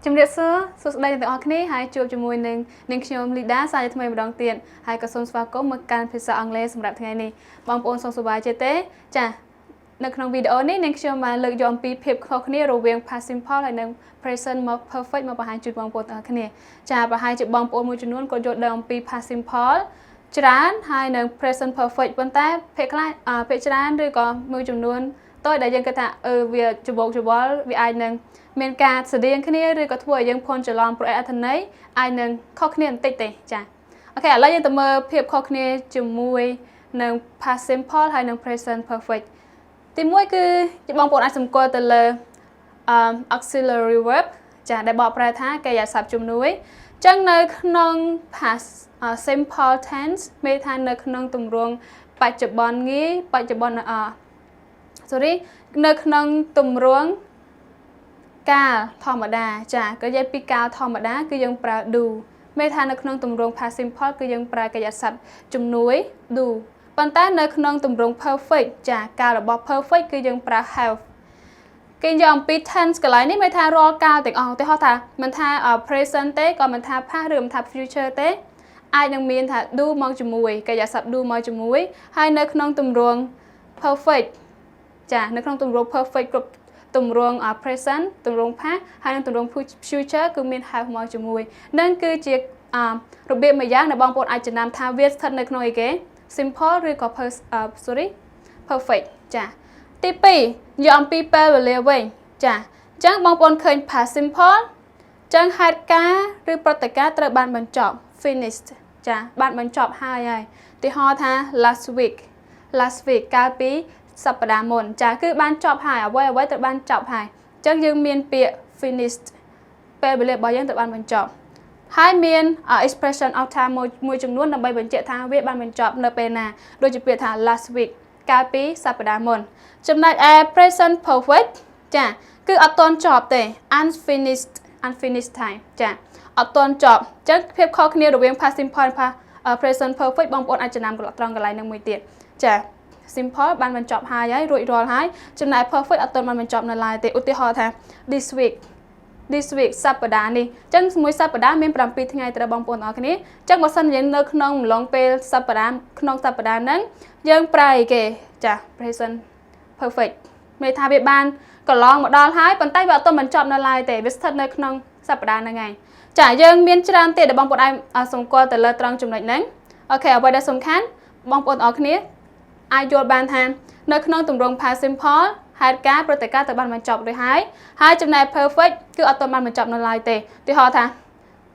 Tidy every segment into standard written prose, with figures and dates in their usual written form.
ជំរាបសួរសួស្តីទាំងអស់គ្នាហើយជួបជាមួយនឹងខ្ញុំ Lyda សាជាថ្មីម្ដងទៀតហើយក៏សូមស្វាគមន៍មកកាន់ភាសាអង់គ្លេសសម្រាប់ថ្ងៃនេះបងប្អូនសូមសប្បាយចិត្តទេចានៅក្នុងវីដេអូនេះនឹងខ្ញុំបានលើកយកអំពីភាពខុសគ្នារវាង past simple ហើយនិង present perfect មកបង្ហាញជូនបងប្អូនទាំងអស់គ្នាចាប្រហែលជាបងប្អូនមួយចំនួនក៏យល់ដឹងអំពី past simple ច្រើនហើយនិង present perfect ប៉ុន្តែភាគច្រើនឬក៏មួយចំនួនតើដែលយើងគិតថាវាច្បោកច្បល់វាអាចនឹងមានការស្តៀងគ្នាឬក៏ធ្វើឲ្យយើងភ័ន្តច្រឡំប្រអត្ថន័យអាចនឹងខុសគ្នាបន្តិចទេចាអូខេឥឡូវយើងទៅមើលភាពខុសគ្នាជាមួយនឹង past simple ហើយនិង present perfect ទីមួយគឺបងប្អូនអាចសម្គាល់ទៅលើauxiliary verb ចាដែលបកប្រែថាកិរិយាសព្ទជំនួយអញ្ចឹងនៅក្នុង past simple tense មានថានៅក្នុងទម្រង់បច្ចុប្បន្នងាយបច្ចុប្បន្ននៅក្នុងទម្រង់កាលធម្មតាចាក៏និយាយពីកាលធម្មតាគឺយើងប្រើ do មានថានៅក្នុងទម្រង់ past simple គឺយើងប្រើកិរិយាសព្ទជំនួយ do ប៉ុន្តែនៅក្នុងទម្រង់ perfect ចាកាលរបស់ perfect គឺយើងប្រើ have គេយកអំពី tense កន្លែងនេះមានថារាល់កាលទាំងអស់ឧទាហរណ៍ថាមិនថា present ទេក៏មិនថា past ឬមិនថា future ទេអាចនឹងមានថា do មកជាមួយកិរិយាសព្ទ do មកជាមួយហើយនៅក្នុងទម្រង់ perfect ចានៅក្នុងទម្រង់ perfect គ្រប់ទម្រង់ present ទម្រង់ past ហើយនិងទម្រង់ future គឺមាន have មកជាមួយនឹងគឺជារបៀបមួយយ៉ាងដែលបងប្អូនអាចចំណាំថាវាស្ថិតនៅក្នុងអីគេ simple ឬក៏ perfect ចាទី2យកអំពីពេលវេលាវិញចាអញ្ចឹងបងប្អូនឃើញ past simple អញ្ចឹងហេតុការឬព្រឹត្តិការណ៍ត្រូវបានបញ្ចប់ finished ចាបានបញ្ចប់ហើយឧទាហរណ៍ថា last week កាលពីសប្តាហ៍មុនចាគឺបានចប់ហើយអ្វីត្រូវបានចប់ហើយអញ្ចឹងយើងមានពាក្យ finished ពេលវេលារបស់យើងត្រូវបានបញ្ចប់ហើយមាន expression of time មួយចំនួនដើម្បីបញ្ជាក់ថាវាបានបញ្ចប់នៅពេលណាដូចជាពាក្យថា last week កាលពីសប្តាហ៍មុនចំណែកឯ present perfect ចាគឺអត់ទាន់ចប់ទេ unfinished time ចាអត់ទាន់ចប់អញ្ចឹងភាពខុសគ្នារវាង past simple និង present perfect បងប្អូនអាចចំណាំត្រង់កន្លែងនឹងមួយទៀតចា simple បានបញ្ចប់ហើយរួចរាល់ហើយចំណែក perfect អត់ទាន់បានបញ្ចប់នៅឡើយទេឧទាហរណ៍ថា this week សប្តាហ៍នេះអញ្ចឹងមួយសប្តាហ៍មាន7ថ្ងៃត្រូវបងប្អូនទាំងអស់គ្នាអញ្ចឹងបើសិនយើងនៅក្នុងអំឡុងពេលសប្តាហ៍ក្នុងសប្តាហ៍ហ្នឹងយើងប្រើអីគេចា present perfect មានថាវាបានកន្លងមកដល់ហើយប៉ុន្តែវាអត់ទាន់បញ្ចប់នៅឡើយទេវាស្ថិតនៅក្នុងសប្តាហ៍ហ្នឹងឯងចាយើងមានច្រើនទៀតដែលបងប្អូនអាចសម្គាល់ទៅលើត្រង់ចំណុចហ្នឹងអូខេអ្វីដែលសំខាន់បងប្អូនទាំងអស់គ្នាអាចយល់បានថានៅក្នុងទម្រង់ past simple ហេតុការព្រឹត្តិការណ៍ត្រូវបានបញ្ចប់រួចហើយចំណែក perfect គឺអត់ទាន់បានបញ្ចប់នៅឡើយទេឧទាហរណ៍ថា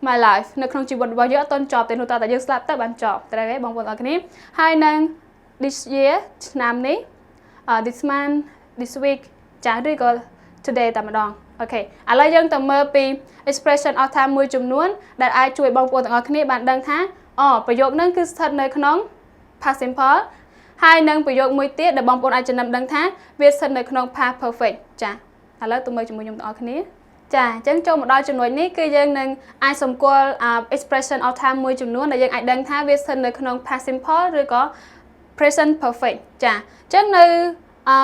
my life នៅក្នុងជីវិតរបស់យើងអត់ទាន់ចប់ទេនោះតែយើងស្លាប់ទៅបានចប់ត្រូវទេបងប្អូនទាំងអស់គ្នាហើយនឹង this year ឆ្នាំនេះ this month this week ចាឬក៏ today តែម្ដងអូខេឥឡូវយើងទៅមើលពី expression of time មួយចំនួនដែលអាចជួយបងប្អូនទាំងអស់គ្នាបានដឹងថាប្រយោគហ្នឹងគឺស្ថិតនៅក្នុង past simple ហើយនឹងប្រយោគមួយទៀតដែលបងប្អូនអាចចំណាំដឹងថាវាស្ថិតនៅក្នុង past perfect ចាឥឡូវទៅមើលជាមួយខ្ញុំទាំងអស់គ្នាចាអញ្ចឹងចូលមកដល់ចំណុចនេះគឺយើងនឹងអាចសម្គាល់ expression of time មួយចំនួនដែលយើងអាចដឹងថាវាស្ថិតនៅក្នុង past simple ឬក៏ present perfect ចាអញ្ចឹងនៅ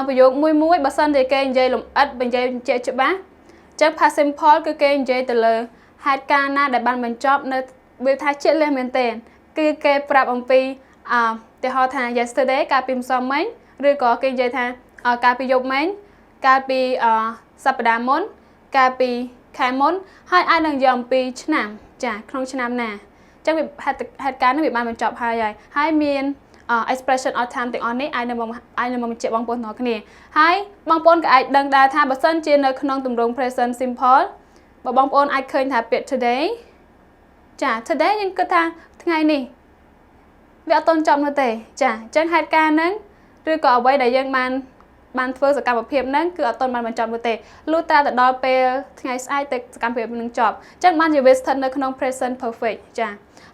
ប្រយោគមួយបើសិនជាគេនិយាយលម្អិតនិយាយបញ្ជាក់ច្បាស់អញ្ចឹង past simple គឺគេនិយាយទៅលើហេតុការណ៍ណាដែលបានបញ្ចប់នៅវាថាជាក់លាស់មែនទែនគឺគេប្រាប់អំពីឧទាហរណ៍ថា yesterday កាលពីម្សិលមិញឬក៏គេនិយាយថាកាលពីយប់មិញកាលពីសប្តាហ៍មុនកាលពីខែមុនហើយអាចនឹងយកអំពីឆ្នាំចាក្នុងឆ្នាំណាអញ្ចឹងហេតុការណ៍នេះវាបានបញ្ចប់ហើយមានexpression of time ទាំងអស់នេះអាចនឹងមកបញ្ជាក់បងប្អូនទាំងអស់គ្នាហើយបងប្អូនក៏អាចដឹងដែរថាបើសិនជានៅក្នុងទម្រង់ present simple បើបងប្អូនអាចឃើញថាពាក្យ today ចា today យើងគិតថាថ្ងៃនេះវាអត់ទាន់ចប់នោះទេចាអញ្ចឹងហេតុការណ៍ហ្នឹងឬក៏អ្វីដែលយើងបានធ្វើសកម្មភាពហ្នឹងគឺអត់ទាន់បានបញ្ចប់នោះទេលុះត្រាតែដល់ពេលថ្ងៃស្អែកទៅសកម្មភាពនឹងចប់អញ្ចឹងបានជាវាស្ថិតនៅក្នុង present perfect ចា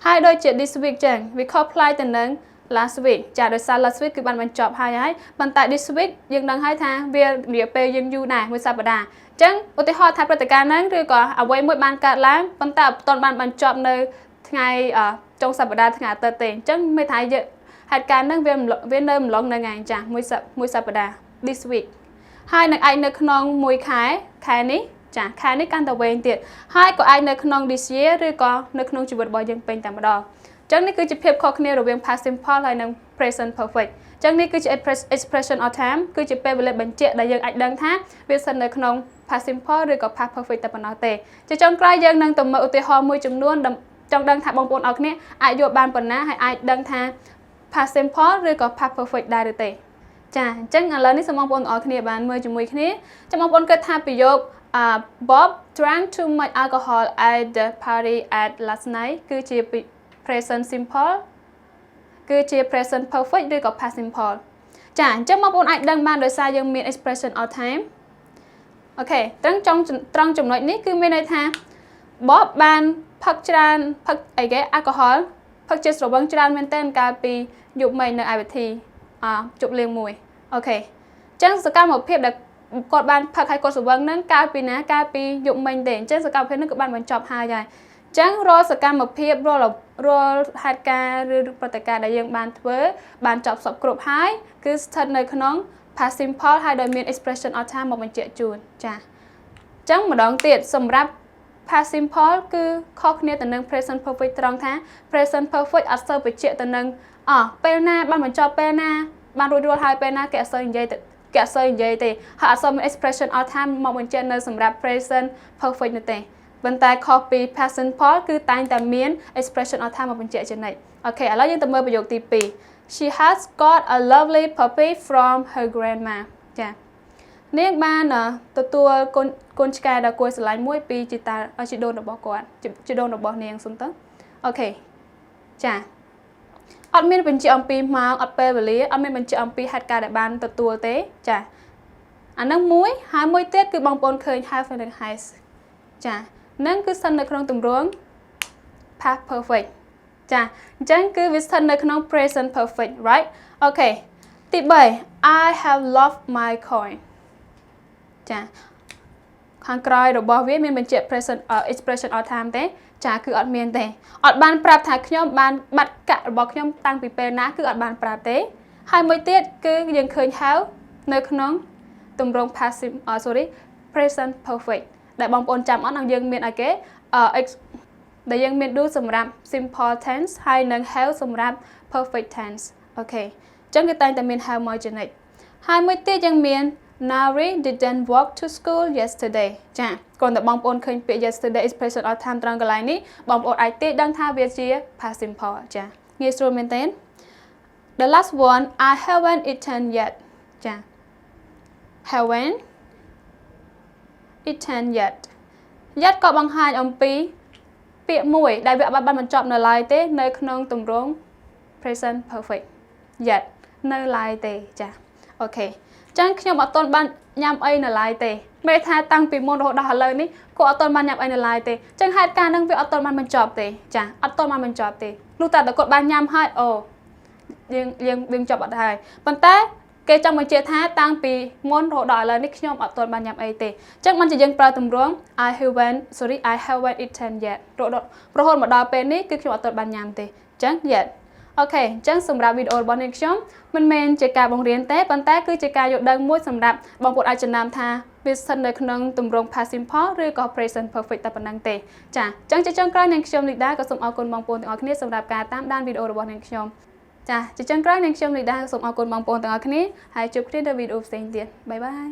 ហើយដូចជា this week ចឹងវាខុសប្លែកទៅនឹង last week ចាដោយសារ last week គឺបានបញ្ចប់ហើយប៉ុន្តែ this week យើងដឹងហើយថាវារយៈពេលយើងយូរដែរមួយសប្តាហ៍អញ្ចឹងឧទាហរណ៍ថាព្រឹត្តិការណ៍ហ្នឹងឬក៏អ្វីមួយបានកើតឡើងប៉ុន្តែអត់ទាន់បានបញ្ចប់នៅថ្ងៃចុងសប្តាហ៍ថ្ងៃអាទិត្យទេអញ្ចឹងមានថាហេតុការណ៍ហ្នឹងវានៅម្លងហ្នឹងឯងចាមួយសប្តាហ៍ this week ហើយនឹងអាចនៅក្នុងមួយខែនេះ ចាខែនេះកាន់តែវែងទៀតហើយក៏អាចនៅក្នុង this year ឬក៏នៅក្នុងជីវិតរបស់យើងពេញតែម្ដងអញ្ចឹងនេះគឺជាភាពខុសគ្នារវាង past simple ហើយនិង present perfect អញ្ចឹងនេះគឺជា expression of time គឺជាពេលវេលាបញ្ជាក់ដែលយើងអាចដឹងថាវាស្ថិតនៅក្នុង past simple ឬក៏ past perfect តែប៉ុណ្ណោះទេជាចុងក្រោយយើងនឹងទៅមើលឧទាហរណ៍មួយចំនួនចង់ដឹងថាបងប្អូនអរគ្នាអាចយកបានប៉ុណ្ណាហើយអាចដឹងថា past simple ឬក៏ past perfect ដែរឬទេចាអញ្ចឹងឥឡូវនេះសូមបងប្អូនអរគ្នាបានមើលជាមួយគ្នាចាំបងប្អូនគិតថាប្រយោគBob drank too much alcohol at the party at last night គឺជា present simple គឺជា present perfect ឬក៏ past simple ចាអញ្ចឹងបងប្អូនអាចដឹងបានដោយសារយើងមាន expression of time អូខេត្រង់ចំណុចនេះគឺមានន័យថា Bob បានផឹកច្រើនផឹកអីគេ alcohol ផឹកជាស្រវឹងច្រើនមែនទែនកាលពីយប់មិញនៅឯវិធីជប់លៀងមួយអូខេអញ្ចឹងសកម្មភាពដែលគាត់បានផឹកឲ្យគាត់ស្រវឹងហ្នឹងកាលពីណាកាលពីយប់មិញទេអញ្ចឹងសកម្មភាពហ្នឹងក៏បានបញ្ចប់ហើយដែរអញ្ចឹងរាល់សកម្មភាពរាល់ហេតុការណ៍ឬព្រឹត្តិការណ៍ដែលយើងបានធ្វើបានចប់សពគ្រប់ហើយគឺស្ថិតនៅក្នុង past simple ហើយដោយមាន expression of time មកបញ្ជាក់ជូនចាអញ្ចឹងម្ដងទៀតសម្រាប់ past simple គឺខុសគ្នាទៅនឹង present perfect ត្រង់ថា present perfect អត់សូវបញ្ជាក់ទៅនឹងពេលណាបានបញ្ចប់ពេលណាបានរួចរាល់ហើយពេលណាគេអត់សូវនិយាយទេហើយអត់សូវមាន expression of time មកបញ្ជាក់នៅសម្រាប់ present perfect នោះទេប៉ុន្តែខុសពី past simple គឺតែងតែមាន expression of time មកបញ្ជាក់ចំណុចអូខេឥឡូវយើងទៅមើលប្រយោគទី2 She has got a lovely puppy from her grandma ចានាងបានទទួលកូនឆ្កែដ៏គួរស្រឡាញ់មួយពីជីដូនរបស់គាត់ជីដូនរបស់នាងសុំទៅអូខេចាអត់មានបញ្ជាក់អំពីម៉ោងអត់ពេលវេលាអត់មានបញ្ជាក់អំពីហេតុការណ៍ដែលបានទទួលទេចាអានឹងមួយហើយមួយទៀតគឺបងប្អូនឃើញ have និង has ចានឹងគឺស្ថិតនៅក្នុងទម្រង់ past perfect ចាអញ្ចឹងគឺវាស្ថិតនៅក្នុង present perfect right អូខេទី3 I have lost my coin ចាខាងក្រោយរបស់វាមានបញ្ជាក់ present expression of time ទេចាគឺអត់មានទេអត់បានប្រាប់ថាខ្ញុំបានបាត់កាក់របស់ខ្ញុំតាំងពីពេលណាគឺអត់បានប្រាប់ទេហើយមួយទៀតគឺយើងឃើញ have នៅក្នុងទម្រង់ present perfect ដែលបងប្អូនចាំអត់យើងមានអីគេដែលយើងមាន do សម្រាប់ simple tense ហើយនិង have សម្រាប់ perfect tense អូខេអញ្ចឹងគឺតែងតែមាន have មកចំណុចហើយមួយទៀតយើងមាន Nari didn't walk to school yesterday ចាគ្រាន់តែបងប្អូនឃើញពាក្យ yesterday expression of time ត្រង់កន្លែងនេះបងប្អូនអាចទាយដឹងថាវាជា past simple ចាងាយស្រួលមែនទេ The last one I haven't eaten yet ចា haven't eaten yet ក៏បង្ហាញអំពីពាក្យមួយដែលវាបានបញ្ចប់នៅឡើយទេនៅក្នុងទម្រង់ present perfect yet នៅឡើយទេចាអូខេចឹងខ្ញុំអត់ទាន់បានញ៉ាំអីនៅឡើយទេមេថាតាំងពីមុនរហូតដល់ឥឡូវនេះគាត់អត់ទាន់បានញ៉ាំអីនៅឡើយទេចឹងហេតុការណ៍ហ្នឹងវាអត់ទាន់បានបញ្ចប់ទេចាអត់ទាន់បានបញ្ចប់ទេលុះតែគាត់បានញ៉ាំហើយយើងចប់អត់ហើយប៉ុន្តែគេចង់បញ្ជាក់ថាតាំងពីមុនរហូតដល់ឥឡូវនេះខ្ញុំអត់ទាន់បានញ៉ាំអីទេចឹងមិនជាយើងប្រើទម្រង់ I haven't eaten yet រហូតមកដល់ពេលនេះគឺខ្ញុំអត់ទាន់បានញ៉ាំទេចឹង yet អូខេអញ្ចឹងសម្រាប់វីដេអូរបស់នាងខ្ញុំមិនមែនជាការបង្រៀនទេប៉ុន្តែគឺជាការយល់ដឹងមួយសម្រាប់បងប្អូនអាចចំណាំថាវាស្ថិតនៅក្នុងទម្រង់ past simple ឬក៏ present perfect តែប៉ុណ្្នឹងទេចាអញ្ចឹងជាចុងក្រោយនាងខ្ញុំ Lyda ក៏សូមអរគុណបងប្អូនទាំងអស់គ្នាសម្រាប់ការតាមដានវីដេអូរបស់នាងខ្ញុំចាជាចុងក្រោយនាងខ្ញុំ Lyda ក៏សូមអរគុណបងប្អូនទាំងអស់គ្នាហើយជួបគ្នានៅវីដេអូផ្សេងទៀតបាយបាយ